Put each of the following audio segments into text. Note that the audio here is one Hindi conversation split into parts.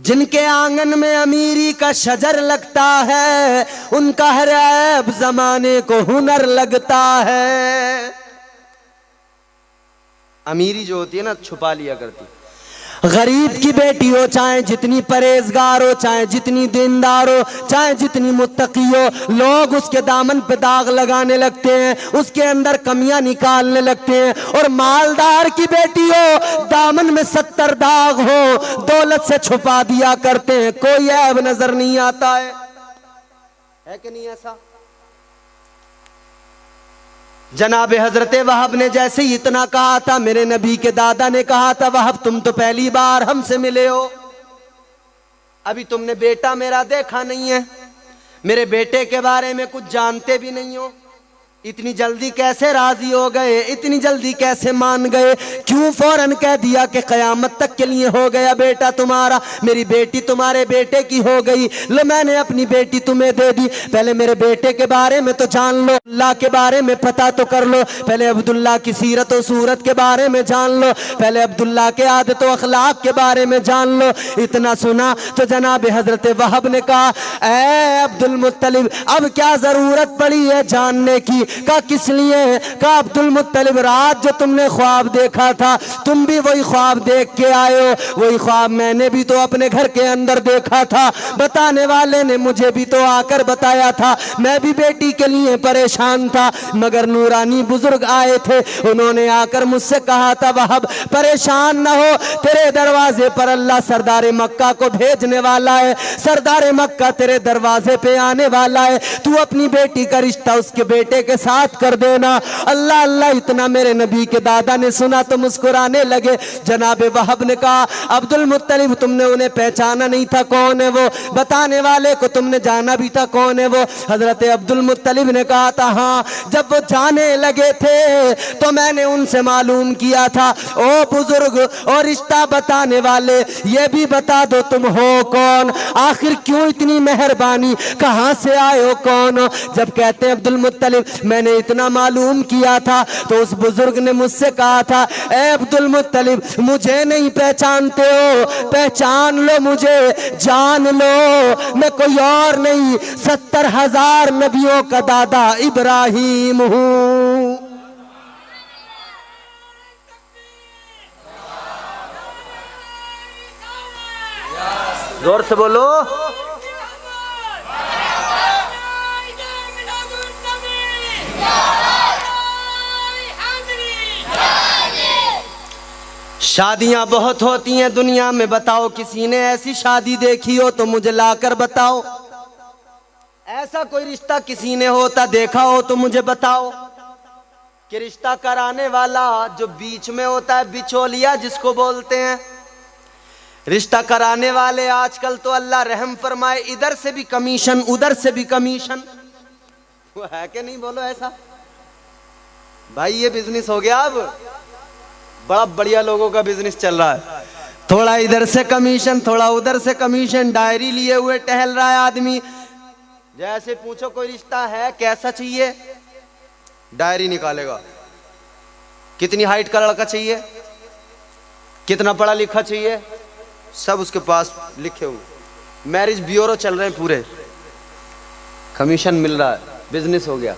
जिनके आंगन में अमीरी का शजर लगता है, उनका हर ऐब जमाने को हुनर लगता है। अमीरी जो होती है ना, छुपा लिया करती। गरीब की बेटी हो, चाहे जितनी परहेजगार हो, चाहे जितनी दीनदार हो, चाहे जितनी मुत्तकी हो, लोग उसके दामन पे दाग लगाने लगते हैं, उसके अंदर कमियां निकालने लगते हैं। और मालदार की बेटी हो, दामन में 70 दाग हो, दौलत से छुपा दिया करते हैं, कोई ऐब नजर नहीं आता है कि नहीं ऐसा? जनाब हजरत वहाब ने जैसे ही इतना कहा था, मेरे नबी के दादा ने कहा था, वहाब तुम तो पहली बार हमसे मिले हो, अभी तुमने बेटा मेरा देखा नहीं है, मेरे बेटे के बारे में कुछ जानते भी नहीं हो, इतनी जल्दी कैसे राजी हो गए, इतनी जल्दी कैसे मान गए, क्यों फौरन कह दिया कि कयामत तक के लिए हो गया बेटा तुम्हारा, मेरी बेटी तुम्हारे बेटे की हो गई, लो मैंने अपनी बेटी तुम्हें दे दी। पहले मेरे बेटे के बारे में तो जान लो, अल्लाह के बारे में पता तो कर लो, पहले अब्दुल्ला की सीरत और सूरत के बारे में जान लो, पहले अब्दुल्ला के आदत और अखलाक के बारे में जान लो। इतना सुना तो जनाब हजरत वहाब ने कहा, ऐ अब्दुल मुत्तलिब, अब क्या जरूरत पड़ी है जानने की? का किस लिए? का अब्दुल मुत्तलिब, रात जो तुमने ख्वाब देखा था, तुम भी वही ख्वाब देख के आए हो, वही ख्वाब मैंने भी तो अपने घर के अंदर देखा था, बताने वाले ने मुझे भी तो आकर बताया था, मैं भी बेटी के लिए परेशान था, मगर नूरानी बुजुर्ग आए थे, उन्होंने आकर मुझसे कहा था, वहाब परेशान न हो, तेरे दरवाजे पर अल्लाह सरदार मक्का को भेजने वाला है, सरदार मक्का तेरे दरवाजे पे आने वाला है, तू अपनी बेटी का रिश्ता उसके बेटे के साथ कर देना। अल्लाह अल्लाह, इतना मेरे नबी के दादा ने सुना तो मुस्कुराने लगे। जनाब वहाब ने कहा, अब्दुल मुत्तलिब, तुमने उन्हें पहचाना नहीं था, कौन है वो? बताने वाले को तुमने जाना भी था, कौन है वो? हजरत अब्दुल मुत्तलिब ने कहा था, हाँ, जब वो जाने लगे थे तो मैंने उनसे मालूम किया था, ओ बुजुर्ग और रिश्ता बताने वाले, ये भी बता दो तुम हो कौन, आखिर क्यों इतनी मेहरबानी, कहां से आए हो, कौन हो? जब कहते हैं अब्दुल मुत्तलिब, मैंने इतना मालूम किया था, तो उस बुजुर्ग ने मुझसे कहा था, ए अब्दुल मुत्तलिब, मुझे नहीं पहचानते हो, पहचान लो मुझे, जान लो, मैं कोई और नहीं, 70,000 नबियों का दादा इब्राहिम हूं। जोर से बोलो। शादियां बहुत होती हैं दुनिया में, बताओ किसी ने ऐसी शादी देखी हो तो मुझे लाकर बताओ, ऐसा कोई रिश्ता किसी ने होता देखा हो तो मुझे बताओ, कि रिश्ता कराने वाला जो बीच में होता है, बिचौलिया जिसको बोलते हैं, रिश्ता कराने वाले आजकल तो अल्लाह रहम फरमाए, इधर से भी कमीशन उधर से भी कमीशन, वो है कि नहीं? बोलो ऐसा भाई, ये बिजनेस हो गया, अब बड़ा बढ़िया लोगों का बिजनेस चल रहा है, थोड़ा इधर से कमीशन थोड़ा उधर से कमीशन, डायरी लिए हुए टहल रहा है आदमी, जैसे पूछो कोई रिश्ता है कैसा चाहिए, डायरी निकालेगा, कितनी हाइट का लड़का चाहिए, कितना पढ़ा लिखा चाहिए, सब उसके पास लिखे हुए, मैरिज ब्यूरो चल रहे हैं पूरे, कमीशन मिल रहा है, बिजनेस हो गया।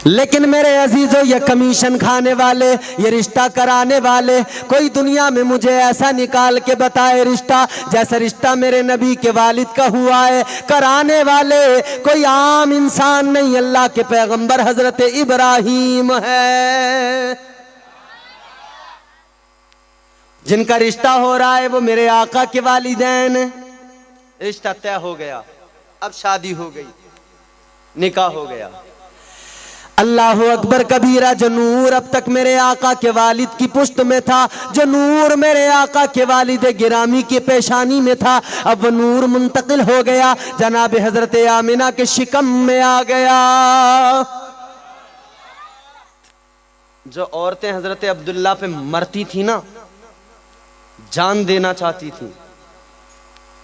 लेकिन मेरे अजीजों, ये कमीशन खाने वाले, ये रिश्ता कराने वाले, कोई दुनिया में मुझे ऐसा निकाल के बताए रिश्ता, जैसा रिश्ता मेरे नबी के वालिद का हुआ है। कराने वाले कोई आम इंसान नहीं, अल्लाह के पैगंबर हजरत इब्राहिम है, जिनका रिश्ता हो रहा है वो मेरे आका के वालिदैन। रिश्ता तय हो गया, अब शादी हो गई, निकाह हो गया। अल्लाह अकबर कबीरा, जो नूर अब तक मेरे आका के वालिद की पुश्त में था, जो नूर मेरे आका के वालिद गिरामी की पेशानी में था, अब वो नूर मुंतकिल हो गया, जनाब हजरत आमिना के शिकम में आ गया। जो औरतें हजरत अब्दुल्ला पे मरती थी ना, जान देना चाहती थी,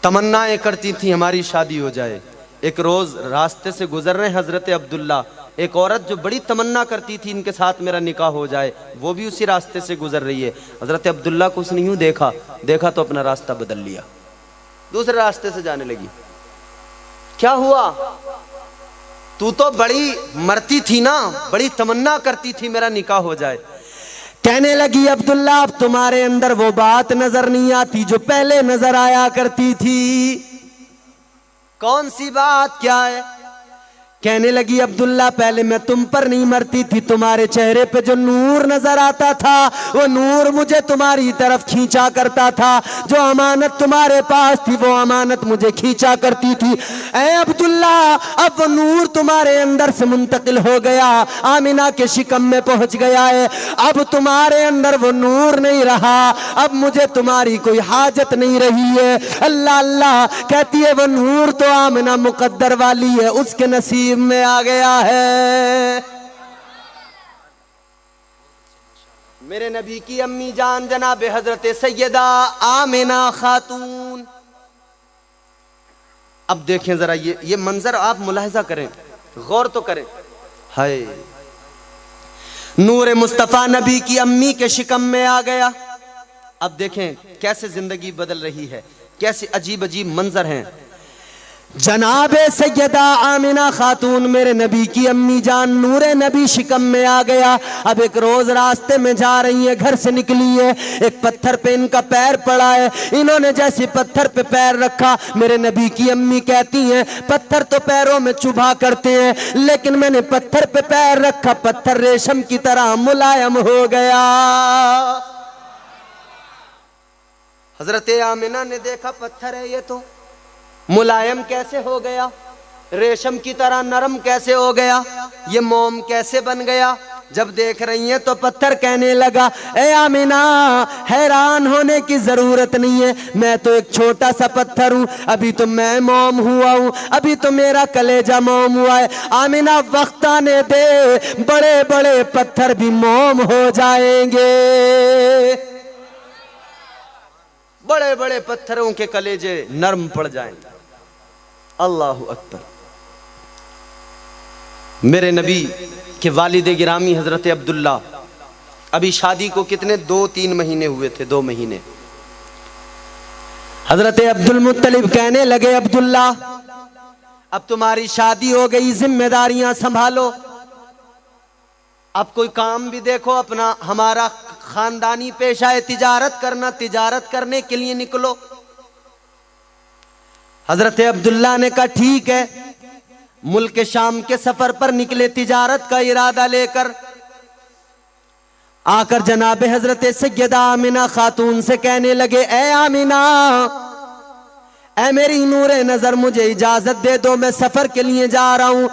तमन्नाएं करती थी हमारी शादी हो जाए। एक रोज रास्ते से गुजर रहे हजरत अब्दुल्ला, एक औरत जो बड़ी तमन्ना करती थी इनके साथ मेरा निकाह हो जाए, वो भी उसी रास्ते से गुजर रही है। हजरत अब्दुल्ला को उसने यूं देखा तो अपना रास्ता बदल लिया। दूसरे रास्ते से जाने लगी। क्या हुआ? तू तो बड़ी मरती थी ना, बड़ी तमन्ना करती थी मेरा निकाह हो जाए। कहने लगी अब्दुल्ला अब तुम्हारे अंदर वो बात नजर नहीं आती जो पहले नजर आया करती थी। कौन सी बात, क्या है? कहने लगी अब्दुल्ला पहले मैं तुम पर नहीं मरती थी, तुम्हारे चेहरे पे जो नूर नजर आता था वो नूर मुझे तुम्हारी तरफ खींचा करता था, जो अमानत तुम्हारे पास थी वो अमानत मुझे खींचा करती थी। ऐ अब्दुल्ला अब वो नूर तुम्हारे अंदर से मुंतकिल हो गया, आमिना के शिकम में पहुंच गया है। अब तुम्हारे अंदर वो नूर नहीं रहा, अब मुझे तुम्हारी कोई हाजत नहीं रही है। अल्लाह अल्लाह कहती है वो नूर तो आमिना मुकद्दर वाली है, उसके नसीब में आ गया है। मेरे नबी की अम्मी जान जनाब हजरत सैयदा आमिना खातून। अब देखें जरा ये मंजर आप मुलाहिजा करें, गौर तो करें। हाय, नूर मुस्तफा नबी की अम्मी के शिकम में आ गया। अब देखें कैसे जिंदगी बदल रही है, कैसे अजीब अजीब मंजर हैं। जनाबे सैयदा आमिना खातून मेरे नबी की अम्मी जान नूरे नबी शिकम में आ गया। अब एक रोज रास्ते में जा रही है, घर से निकली है, एक पत्थर पे इनका पैर पड़ा है। इन्होंने जैसे पत्थर पे पैर रखा, मेरे नबी की अम्मी कहती हैं पत्थर तो पैरों में चुभा करते हैं, लेकिन मैंने पत्थर पे पैर रखा, पत्थर रेशम की तरह मुलायम हो गया। हजरत आमिना ने देखा पत्थर है ये तो मुलायम कैसे हो गया, रेशम की तरह नरम कैसे हो गया, ये मोम कैसे बन गया। जब देख रही है तो पत्थर कहने लगा ए आमिना हैरान होने की जरूरत नहीं है, मैं तो एक छोटा सा पत्थर हूँ, अभी तो मैं मोम हुआ हूँ, अभी तो मेरा कलेजा मोम हुआ है। आमिना वक्त आने दे, बड़े बड़े पत्थर भी मोम हो जाएंगे, बड़े बड़े पत्थरों के कलेजे नरम पड़ जाएंगे। अल्लाहु अकबर। मेरे नबी के वालिद गिरामी हजरत अब्दुल्ला अभी शादी को कितने 2-3 महीने हुए थे, 2 महीने। हजरत अब्दुल मुत्तलिब कहने लगे अब्दुल्ला अब तुम्हारी शादी हो गई, जिम्मेदारियां संभालो, अब कोई काम भी देखो अपना, हमारा खानदानी पेशा है तिजारत करना, तिजारत करने के लिए निकलो। हजरत अब्दुल्ला ने कहा ठीक है। मुल्क शाम के सफर पर निकले तिजारत का इरादा लेकर। आकर जनाबे हजरत सैयदा आमिना खातून से कहने लगे ए आमिना, ए मेरी नूरे नजर मुझे इजाजत दे दो, मैं सफर के लिए जा रहा हूं।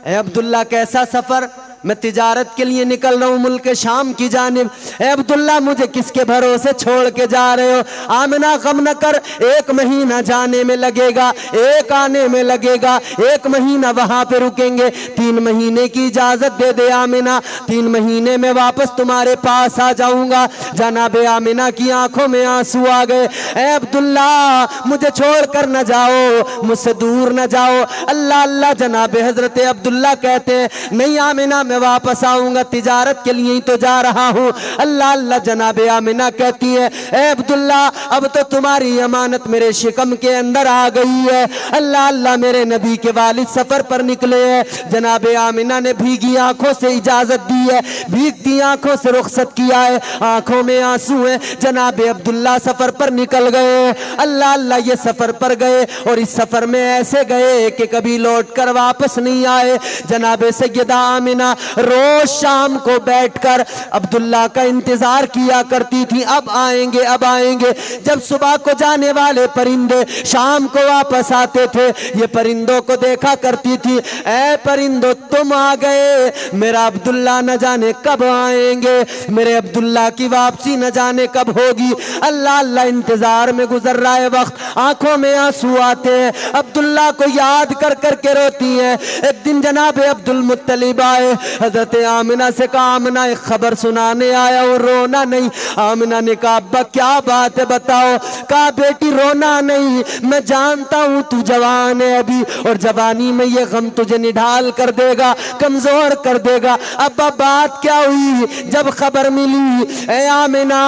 ए अब्दुल्ला कैसा सफर? मैं तिजारत के लिए निकल रहा हूँ मुल्क शाम की जानिब। ए अब्दुल्ला मुझे किसके भरोसे छोड़ के जा रहे हो? आमिना गम न कर, 1 महीना जाने में लगेगा, 1 आने में लगेगा, 1 महीना वहां पे रुकेंगे, 3 महीने की इजाजत दे दे आमिना, 3 महीने में वापस तुम्हारे पास आ जाऊंगा। जनाबे आमिना की आंखों में आंसू आ गए। ए अब्दुल्ला मुझे छोड़ कर न जाओ, मुझसे दूर न जाओ। अल्लाह अल्लाह। जनाबे हजरत अब्दुल्ला कहते हैं नहीं आमिना मैं वापस आऊंगा, तिजारत के लिए ही तो जा रहा हूं। अल्लाह अल्लाह। जनाबे आमिना कहती है ए अब्दुल्ला अब तो तुम्हारी अमानत मेरे शिकम के अंदर आ गई है। अल्लाह अल्लाह। मेरे नबी के वालिद सफर पर निकले हैं। जनाबे आमिना ने भीगी आंखों से इजाजत दी है, भीगती आंखों से रुखसत किया है, आंखों में आंसू है। जनाबे अब्दुल्ला सफर पर निकल गए। अल्लाह अल्लाह। ये सफर पर गए और इस सफर में ऐसे गए कि कभी लौट कर वापस नहीं आए। जनाबे सैयदा आमिना रोज शाम को बैठकर अब्दुल्ला का इंतजार किया करती थी, अब आएंगे अब आएंगे। जब सुबह को जाने वाले परिंदे शाम को वापस आते थे, ये परिंदों को देखा करती थी, ऐ परिंदों तुम आ गए, मेरा अब्दुल्ला न जाने कब आएंगे, मेरे अब्दुल्ला की वापसी न जाने कब होगी। अल्लाह अल्लाह। इंतजार में गुजर रहा है वक्त, आंखों में आंसू आते हैं, अब्दुल्ला को याद कर कर के रोती है। एक दिन जनाब अब्दुल मुत्तलिब आए, हजरत आमिना से कहा, आमिना एक खबर सुनाने आया हूँ, रोना नहीं। आमिना ने कहा, अब्बा क्या बात है बताओ। कहा, बेटी रोना नहीं, मैं जानता हूँ तू जवान है अभी, और जवानी में ये गम तुझे निढाल कर देगा, कमजोर कर देगा। अब्बा बात क्या हुई? जब खबर मिली, ए आमिना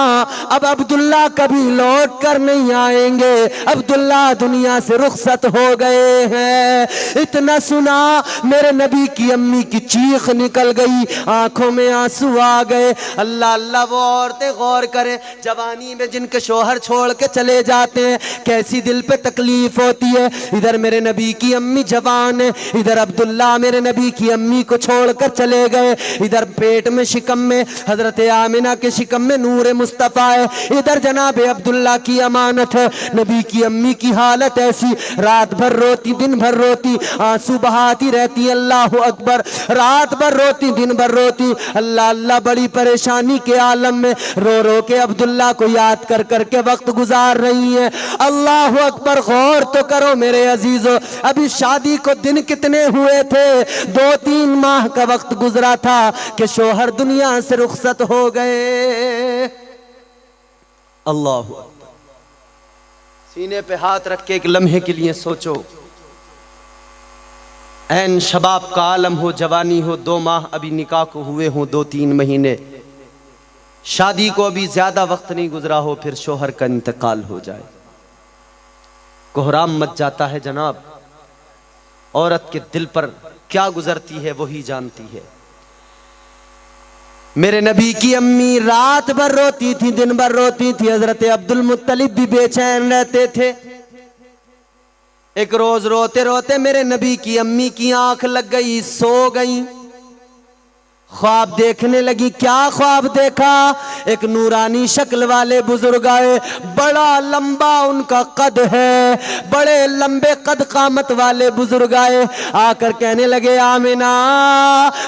अब अब्दुल्ला कभी लौट कर नहीं आएंगे, अब्दुल्ला दुनिया से रुखसत हो गए हैं। इतना सुना मेरे नबी की अम्मी की चीख निकल गई, आंखों में आंसू आ गए। अल्लाह अल्लाह, वो औरतें गौर करें, जवानी में जिनके शोहर छोड़ के चले जाते हैं कैसी दिल पे तकलीफ होती है। इधर मेरे नबी की अम्मी जवान है, इधर अब्दुल्ला मेरे नबी की अम्मी को छोड़कर चले गए। इधर पेट में शिकम में हजरत आमिना के शिकम में नूर मुस्तफ़ा है, इधर जनाब अब्दुल्ला की अमानत है। नबी की अम्मी की हालत ऐसी, रात भर रोती दिन भर रोती, आंसू बहाती रहती, अल्लाह अकबर, रात भर रोती दिन भर रोती, अल्लाह अल्लाह, बड़ी परेशानी के आलम में रो रो के अब्दुल्ला को याद कर करके वक्त गुजार रही है। अल्लाह अकबर, गौर तो करो मेरे अजीजों, अभी शादी को दिन कितने हुए थे, 2-3 माह का वक्त गुजरा था कि शोहर दुनिया से रुखसत हो गए। अल्लाह अकबर, सीने पे हाथ रख के एक लम्हे के लिए सोचो, ऐन शबाब का आलम हो, जवानी हो, 2 माह अभी निकाह को हुए हो, 2-3 महीने, शादी को अभी ज्यादा वक्त नहीं गुजरा हो, फिर शोहर का इंतकाल हो जाए, कोहराम मच जाता है जनाब। औरत के दिल पर क्या गुजरती है वही जानती है। मेरे नबी की अम्मी रात भर रोती थी, दिन भर रोती थी, हजरत अब्दुल मुत्तलिब भी बेचैन रहते थे। एक रोज रोते रोते मेरे नबी की अम्मी की आंख लग गई, सो गई, ख्वाब देखने लगी। क्या ख्वाब देखा? एक नूरानी शक्ल वाले बुजुर्ग आए, बड़ा लंबा उनका कद है, बड़े लंबे कद कामत वाले बुजुर्ग आए, आकर कहने लगे, आमिना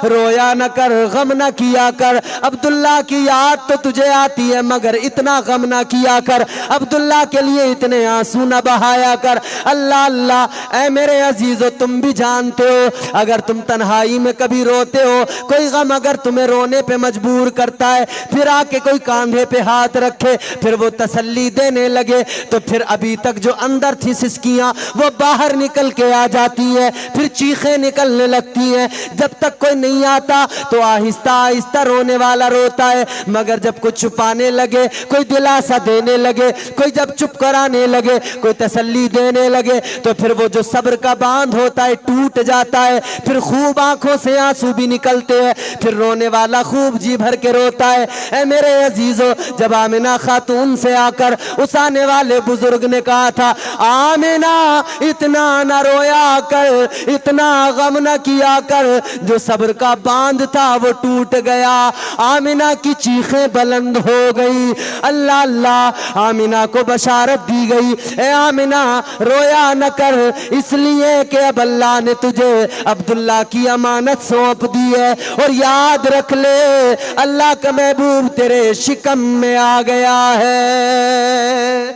रोया न कर, गम न किया कर, अब्दुल्ला की याद तो तुझे आती है मगर इतना गम न किया कर, अब्दुल्ला के लिए इतने आंसू न बहाया कर। अल्लाह अल्लाह, ऐ मेरे अजीजों, तुम भी जानते हो अगर तुम तन्हाई में कभी रोते हो, कोई गम अगर तुम्हें रोने पे मजबूर करता है, फिर आके कोई कांधे पे हाथ रखे, फिर वो तसल्ली देने लगे, तो फिर अभी तक जो अंदर थी सिसकियां वो बाहर निकल के आ जाती है, फिर चीखें निकलने लगती हैं। जब तक कोई नहीं आता तो आहिस्ता आहिस्ता रोने वाला रोता है, मगर जब कोई छुपाने लगे, कोई दिलासा देने लगे, कोई जब चुप कराने लगे, कोई तसल्ली देने लगे, तो फिर वो जो सब्र का बांध होता है टूट जाता है, फिर खूब आंखों से आंसू भी निकलते हैं, फिर रोने वाला खूब जी भर के रोता है। ऐ मेरे अजीजों, जब आमिना खातून से आकर उस आने वाले बुजुर्ग ने कहा था, आमिना इतना न रोया कर, इतना गम न किया कर, जो सब्र का बांध था वो टूट गया। आमिना की चीखें बुलंद हो गई। अल्लाह अल्लाह, आमिना को बशारत दी गई, ए आमिना रोया न कर, इसलिए कि अब अल्लाह ने तुझे अब्दुल्ला की अमानत सौंप दी है, और याद रख ले अल्लाह का महबूब तेरे शिकम में आ गया है।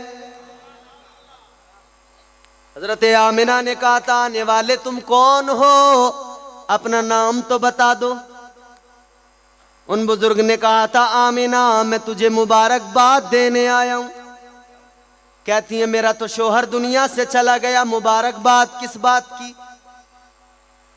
हजरत आमिना ने कहा था, आने वाले तुम कौन हो, अपना नाम तो बता दो। उन बुजुर्ग ने कहा था, आमिना मैं तुझे मुबारकबाद देने आया हूं। कहती है, मेरा तो शोहर दुनिया से चला गया, मुबारकबाद किस बात की?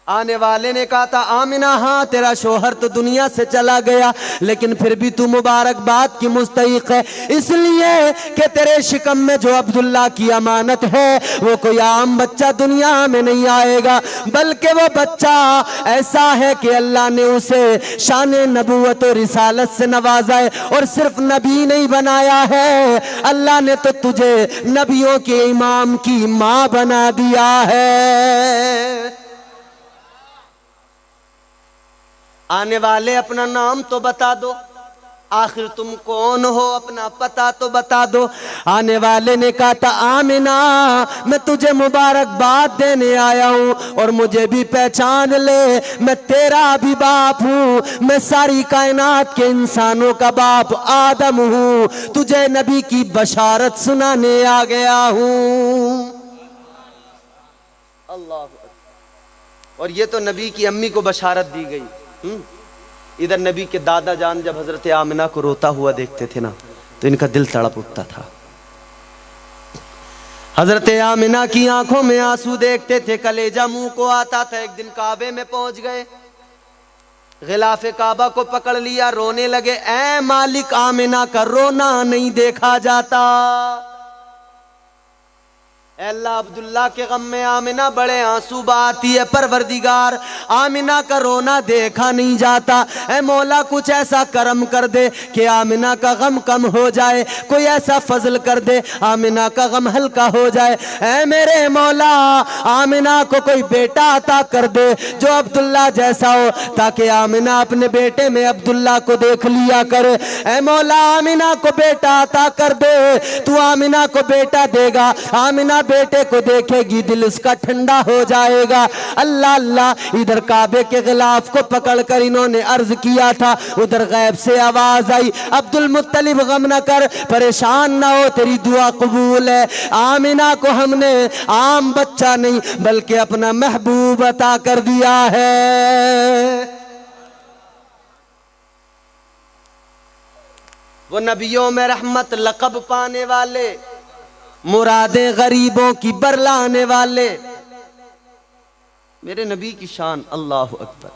आने वाले ने कहा था, आमिना हाँ तेरा शोहर तो दुनिया से चला गया, लेकिन फिर भी तू मुबारकबाद की मुस्तहिक है, इसलिए कि तेरे शिकम में जो अब्दुल्ला की अमानत है वो कोई आम बच्चा दुनिया में नहीं आएगा, बल्कि वो बच्चा ऐसा है कि अल्लाह ने उसे शान नबूवत और रिसालत से नवाजा है, और सिर्फ नबी नहीं बनाया है, अल्लाह ने तो तुझे नबियों के इमाम की माँ बना दिया है। आने वाले अपना नाम तो बता दो, आखिर तुम कौन हो, अपना पता तो बता दो। आने वाले ने कहा था, आमिना मैं तुझे मुबारकबाद देने आया हूँ, और मुझे भी पहचान ले, मैं तेरा भी बाप हूँ, मैं सारी कायनात के इंसानों का बाप आदम हूँ, तुझे नबी की बशारत सुनाने आ गया हूँ। अल्लाह, और ये तो नबी की अम्मी को बशारत दी गई। इधर नबी के दादा जान जब हजरत आमिना को रोता हुआ देखते थे ना तो इनका दिल तड़प उठता था। हजरत आमिना की आंखों में आंसू देखते थे, कलेजा मुंह को आता था। एक दिन काबे में पहुंच गए, गिलाफे काबा को पकड़ लिया, रोने लगे, ऐ मालिक आमिना का रोना नहीं देखा जाता। अल्लाह अब्दुल्ला के गम में आमिना बड़े आंसू बहाती है, परवरदिगार आमिना का रोना देखा नहीं जाता। ऐ मौला कुछ ऐसा करम कर दे कि आमिना का गम कम हो जाए, कोई ऐसा फजल कर दे आमिना का गम हल्का हो जाए। ऐ मेरे मौला आमिना को कोई बेटा अता कर दे जो अब्दुल्ला जैसा हो, ताकि आमिना अपने बेटे में अब्दुल्ला को देख लिया करे। ऐ मौला आमिना को बेटा अता कर दे, तू आमिना को बेटा देगा, आमिना बेटे को देखेगी, दिल उसका ठंडा हो जाएगा। अल्लाह अल्लाह। इधर काबे के गिलाफ को पकड़कर इन्होंने अर्ज किया था, उधर गैब से आवाज आई, अब्दुल मुत्तलिब गम न कर, परेशान ना हो, तेरी दुआ कबूल है। आमिना को हमने आम बच्चा नहीं बल्कि अपना महबूब अता कर दिया है। वो नबियों में रहमत लक़ब पाने वाले, मुरादें गरीबों की बरलाने वाले, मेरे नबी की शान अल्लाह अकबर।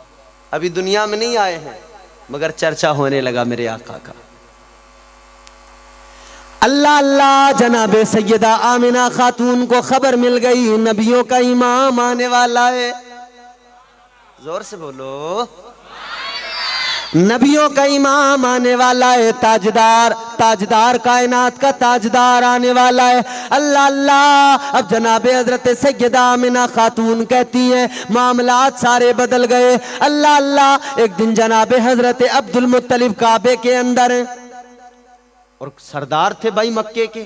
अभी दुनिया में नहीं आए हैं मगर चर्चा होने लगा मेरे आका का। अल्लाह अल्लाह। जनाबे सैयदा आमिना खातून को खबर मिल गई नबियों का इमाम आने वाला है। जोर से बोलो, नबियों का इमाम आने वाला है, ताजदार, ताजदार कायनात का ताजदार आने वाला है। अल्लाह अल्लाह। अब जनाबे हजरत सैयदा आमिना खातून कहती हैं मामलात सारे बदल गए। अल्लाह अल्लाह। एक दिन जनाबे हजरत अब्दुल मुत्तलिब काबे के अंदर हैं और सरदार थे भाई मक्के के,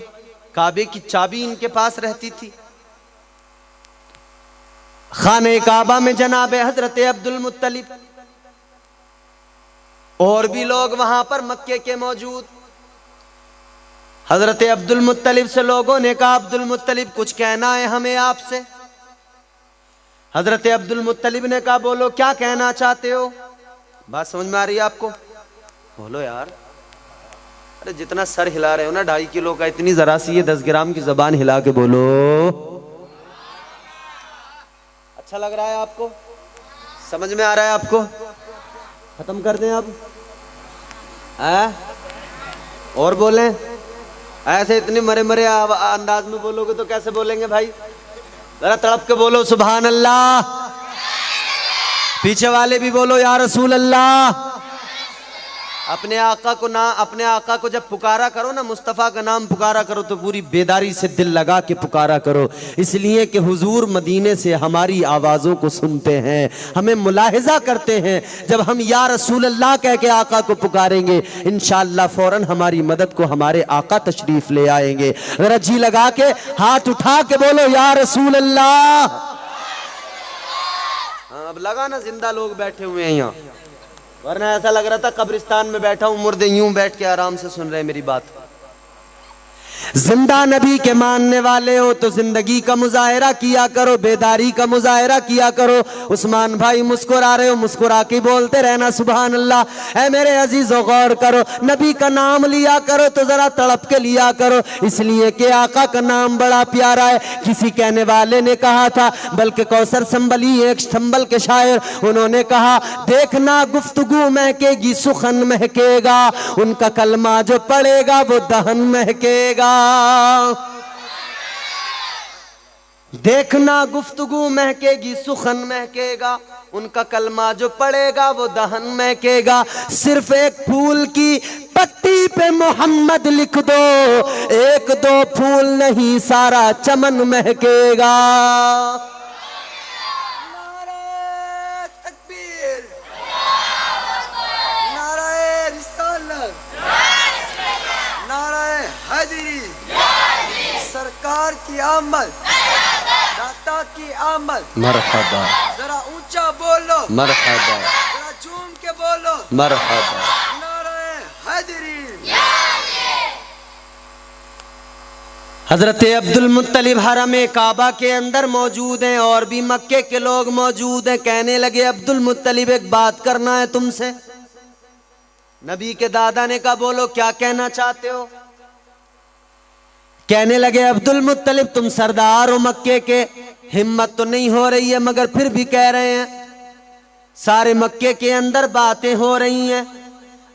काबे की चाबी इनके पास रहती थी। खाने काबा में जनाबे हजरत अब्दुल मुत्तलिब और भी लोग वहां पर मक्के के मौजूद। हजरत अब्दुल मुत्तलिब से लोगों ने कहा, अब्दुल मुत्तलिब कुछ कहना है हमें आपसे। हजरत अब्दुल मुत्तलिब ने कहा, बोलो क्या कहना चाहते हो। बात समझ में आ रही है आपको? बोलो यार। अरे जितना सर हिला रहे हो ना 2.5 किलो का, इतनी जरा सी ये 10 ग्राम की जबान हिला के बोलो। अच्छा लग रहा है आपको? समझ में आ रहा है आपको? खत्म कर दें अब? और बोलें? ऐसे इतने मरे मरे अंदाज में बोलोगे तो कैसे बोलेंगे भाई? जरा तड़प के बोलो सुभान अल्लाह। पीछे वाले भी बोलो या रसूल अल्लाह। अपने आका को ना, अपने आका को जब पुकारा करो ना, मुस्तफ़ा का नाम पुकारा करो तो पूरी बेदारी से दिल लगा के पुकारा करो, इसलिए कि हुजूर मदीने से हमारी आवाज़ों को सुनते हैं, हमें मुलाहिजा करते हैं। जब हम या रसूल अल्लाह कह के आका को पुकारेंगे इंशाअल्लाह फ़ौरन हमारी मदद को हमारे आका तशरीफ ले आएंगे। अगर जी लगा के हाथ उठा के बोलो या रसूल अल्लाह। अब लगा ना जिंदा लोग बैठे हुए हैं यहाँ, वरना ऐसा लग रहा था कब्रिस्तान में बैठा हूं, मुर्दे यूं बैठ के आराम से सुन रहे हैं मेरी बात। जिंदा नबी के मानने वाले हो तो जिंदगी का मुजाहिरा किया करो, बेदारी का मुजाहिरा किया करो। उस्मान भाई मुस्कुरा रहे हो, मुस्कुरा के बोलते रहना सुभान अल्लाह। ऐ मेरे अजीजों गौर करो, नबी का नाम लिया करो तो जरा तड़प के लिया करो, इसलिए कि आका का नाम बड़ा प्यारा है। किसी कहने वाले ने कहा था, बल्कि कौसर संबली एक संबल के शायर, उन्होंने कहा देखना गुफ्तगू महकेगी सुखन महकेगा, उनका कलमा जो पड़ेगा वो दहन महकेगा। देखना गुफ्तगू महकेगी सुखन महकेगा, उनका कलमा जो पड़ेगा वो दहन महकेगा। सिर्फ एक फूल की पत्ती पे मोहम्मद लिख दो, 1-2 फूल नहीं सारा चमन महकेगा। नारे तकबीर, नारे रिसालत, नारे हैदरी, सरकार की आमद, दाता की आमद, मरहबा। जरा ऊंचा बोलो मरहबा, जरा झूम के बोलो मरहबा। नारे हैदरी। हजरत अब्दुल मुत्तलिब हरम काबा के अंदर मौजूद हैं और भी मक्के के लोग मौजूद हैं। कहने लगे अब्दुल मुत्तलिब एक बात करना है तुमसे। नबी के दादा ने कहा बोलो क्या कहना चाहते हो। कहने लगे अब्दुल मुत्तलिब तुम सरदार हो मक्के के, हिम्मत तो नहीं हो रही है मगर फिर भी कह रहे हैं। सारे मक्के के अंदर बातें हो रही हैं।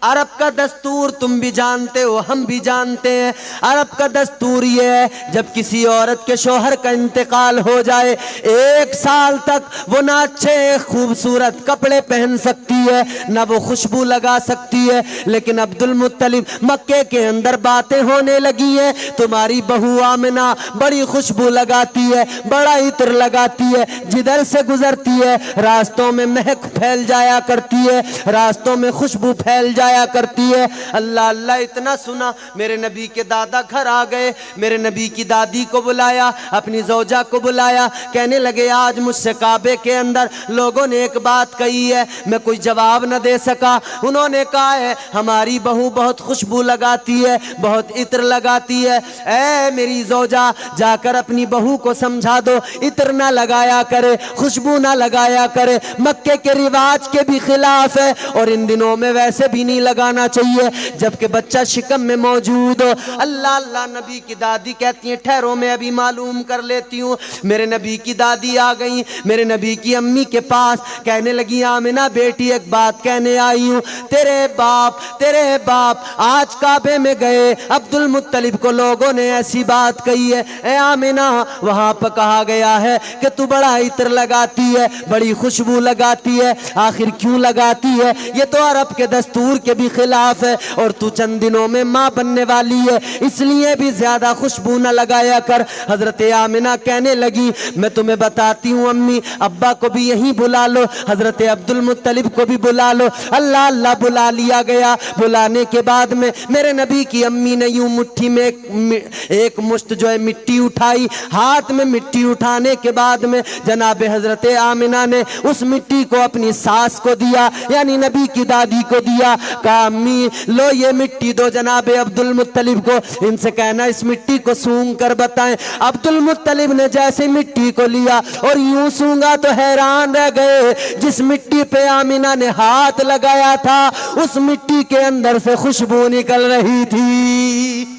अरब का दस्तूर तुम भी जानते हो, हम भी जानते हैं। अरब का दस्तूर ये है जब किसी औरत के शौहर का इंतकाल हो जाए 1 साल तक वो ना अच्छे खूबसूरत कपड़े पहन सकती है, ना वो खुशबू लगा सकती है। लेकिन अब्दुल मुत्तलिब मक्के के अंदर बातें होने लगी है, तुम्हारी बहू आमिना बड़ी खुशबू लगाती है, बड़ा इत्र लगाती है, जिधर से गुजरती है रास्तों में महक फैल जाया करती है, रास्तों में खुशबू फैल जाया करती है। अल्लाह अल्लाह इतना सुना, मेरे नबी के दादा घर आ गए, मेरे नबी की दादी को बुलाया, अपनी ज़ौजा को बुलाया। कहने लगे आज मुझसे काबे के अंदर लोगों ने एक बात कही है, मैं कोई जवाब न दे सका। उन्होंने कहा है हमारी बहू बहुत खुशबू लगाती है, बहुत इत्र लगाती है। ऐ मेरी ज़ौजा जाकर अपनी बहू को समझा दो इत्र ना लगाया करे, खुशबू ना लगाया करे, मक्के के रिवाज के भी खिलाफ है और इन दिनों में वैसे भी नहीं लगाना चाहिए जबकि बच्चा शिकम में मौजूद हो। अल्लाह अल्लाह। नबी की दादी कहती है ठहरो मैं अभी मालूम कर लेती हूँ। मेरे नबी की दादी आ गई मेरे नबी की अम्मी के पास, कहने लगी आमिना बेटी एक बात कहने आई हूँ। तेरे बाप आज काबे में गए, अब्दुल मुत्तलिब को लोगों ने ऐसी बात कही है। ए आमिना वहां पर कहा गया है कि तू बड़ा इत्र लगाती है, बड़ी खुशबू लगाती है। आखिर क्यों लगाती है? ये तो अरब के दस्तूर के भी खिलाफ है और तू चंद दिनों में माँ बनने वाली है, इसलिए भी ज्यादा खुशबू न लगाया कर। हजरत आमिना कहने लगी मैं तुम्हें बताती हूँ अम्मी, अब्बा को भी यहीं बुला लो, हजरत अब्दुल मुत्तलिब को भी बुला लो। अल्लाह अल्लाह बुला लिया गया। बुलाने के बाद में मेरे नबी की अम्मी ने यूं मुट्ठी में एक मुश्त जो है मिट्टी उठाई। हाथ में मिट्टी उठाने के बाद में जनाब हजरत आमिना ने उस मिट्टी को अपनी सास को दिया, यानी नबी की दादी को दिया। कहा अम्मी लो ये मिट्टी दो जनाब अब्दुल मुत्तलिब को, इनसे कहना इस मिट्टी को सूंघ कर बताएं। अब्दुल मुत्तलिब ने जैसे मिट्टी को लिया और यूं सूंघा तो हैरान रह गए। जिस मिट्टी पे आमिना ने हाथ लगाया था उस मिट्टी के अंदर से खुशबू निकल रही थी।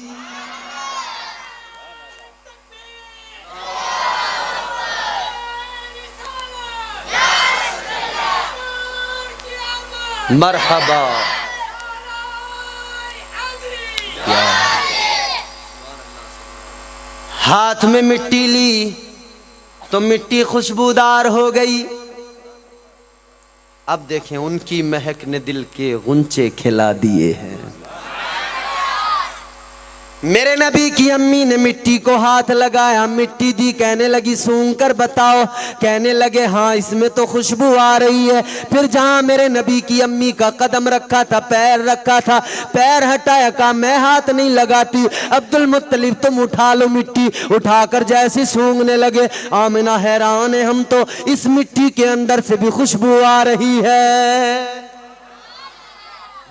मरहबा। हाथ में मिट्टी ली तो मिट्टी खुशबूदार हो गई। अब देखें उनकी महक ने दिल के गुंचे खिला दिए हैं। मेरे नबी की अम्मी ने मिट्टी को हाथ लगाया, मिट्टी दी, कहने लगी सूंघ कर बताओ। कहने लगे हाँ इसमें तो खुशबू आ रही है। फिर जहां मेरे नबी की अम्मी का कदम रखा था, पैर रखा था, पैर हटाया, कहा मैं हाथ नहीं लगाती। अब्दुल मुत्तलिब तुम उठा लो मिट्टी। उठाकर जैसे सूंघने लगे, आमिना हैरान है हम तो इस मिट्टी के अंदर से भी खुशबू आ रही है।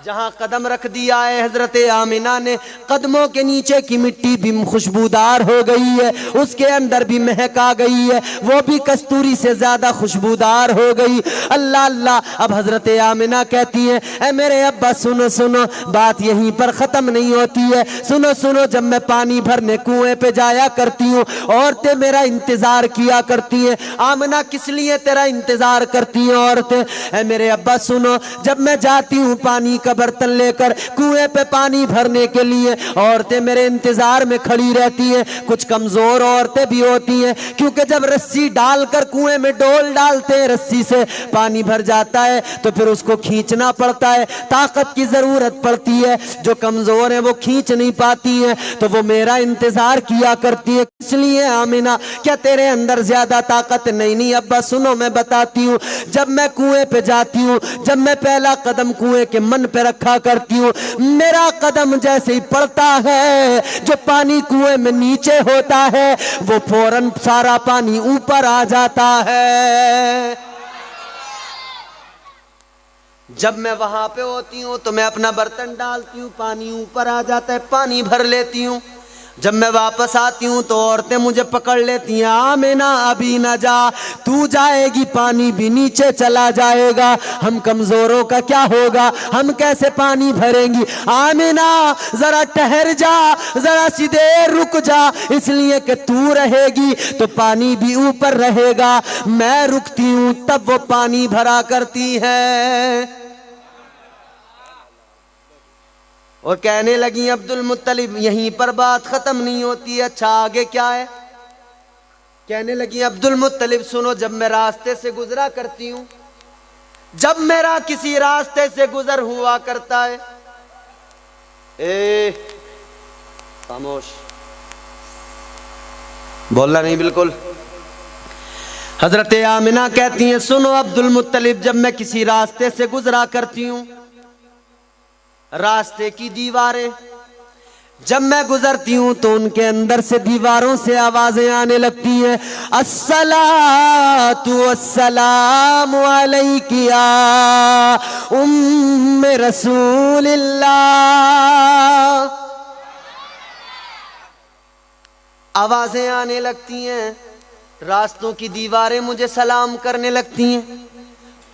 जहां कदम रख दिया है हजरत आमिना ने, कदमों के नीचे की मिट्टी भी खुशबूदार हो गई है, उसके अंदर भी महक आ गई है, वो भी कस्तूरी से ज्यादा खुशबूदार हो गई। अल्लाह अल्लाह। अब हजरत आमिना कहती है ऐ मेरे अब्बा सुनो सुनो, बात यहीं पर खत्म नहीं होती है। सुनो सुनो, जब मैं पानी भरने कुएं पे जाया करती हूँ औरतें मेरा इंतजार किया करती हैं। आमिना किस लिए तेरा इंतजार करती हैं औरतें? ऐ मेरे अब्बा सुनो, जब मैं जाती हूँ पानी का बर्तन लेकर कुएं पे पानी भरने के लिए, औरतें मेरे इंतजार में खड़ी रहती हैं। कुछ कमजोर औरतें भी होती हैं, क्योंकि जब रस्सी डालकर कुएं में डोल डालते हैं, रस्सी से पानी भर जाता है तो फिर उसको खींचना पड़ता है, ताकत की जरूरत पड़ती है। जो कमजोर है वो खींच नहीं पाती है, तो वो मेरा इंतजार किया करती है। इसलिए आमिना क्या तेरे अंदर ज्यादा ताकत नहीं? नहीं अब्बा सुनो मैं बताती हूँ। जब मैं कुएं पे जाती हूँ, जब मैं पहला कदम कुएं के मन पे रखा करती हूँ, मेरा कदम जैसे ही पड़ता है, जो पानी कुएं में नीचे होता है वो फौरन सारा पानी ऊपर आ जाता है। जब मैं वहां पे होती हूँ तो मैं अपना बर्तन डालती हूँ, पानी ऊपर आ जाता है, पानी भर लेती हूँ। जब मैं वापस आती हूँ तो औरतें मुझे पकड़ लेती हैं, आमिना अभी ना जा, तू जाएगी पानी भी नीचे चला जाएगा, हम कमजोरों का क्या होगा, हम कैसे पानी भरेंगी, आमिना जरा ठहर जा, जरा सी देर रुक जा, इसलिए कि तू रहेगी तो पानी भी ऊपर रहेगा, मैं रुकती हूँ तब वो पानी भरा करती है। और कहने लगी अब्दुल मुत्तलिब यहीं पर बात खत्म नहीं होती, अच्छा आगे क्या है। कहने लगी अब्दुल मुत्तलिब सुनो, जब मैं रास्ते से गुजरा करती हूं, जब मेरा किसी रास्ते से गुजर हुआ करता है, खामोश, बोलना नहीं बिल्कुल। हजरत आमिना कहती हैं सुनो अब्दुल मुत्तलिब, जब मैं किसी रास्ते से गुजरा करती हूं, रास्ते की दीवारें जब मैं गुजरती हूं तो उनके अंदर से दीवारों से आवाजें आने लगती हैं, अस्सलातु वस्सलामु अलैकी या उम्मे रसूलिल्लाह। आवाजें आने लगती हैं, रास्तों की दीवारें मुझे सलाम करने लगती हैं,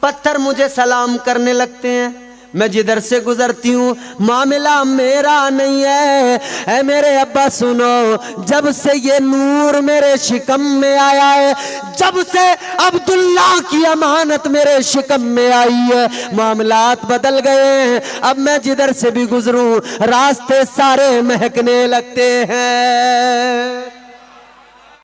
पत्थर मुझे सलाम करने लगते हैं। मैं जिधर से गुजरती हूँ मामला मेरा नहीं है, ऐ मेरे अब्बा सुनो, जब से ये नूर मेरे शिकम में आया है, जब से अब्दुल्ला की अमानत मेरे शिकम में आई है, मामलात बदल गए हैं। अब मैं जिधर से भी गुजरूं रास्ते सारे महकने लगते हैं।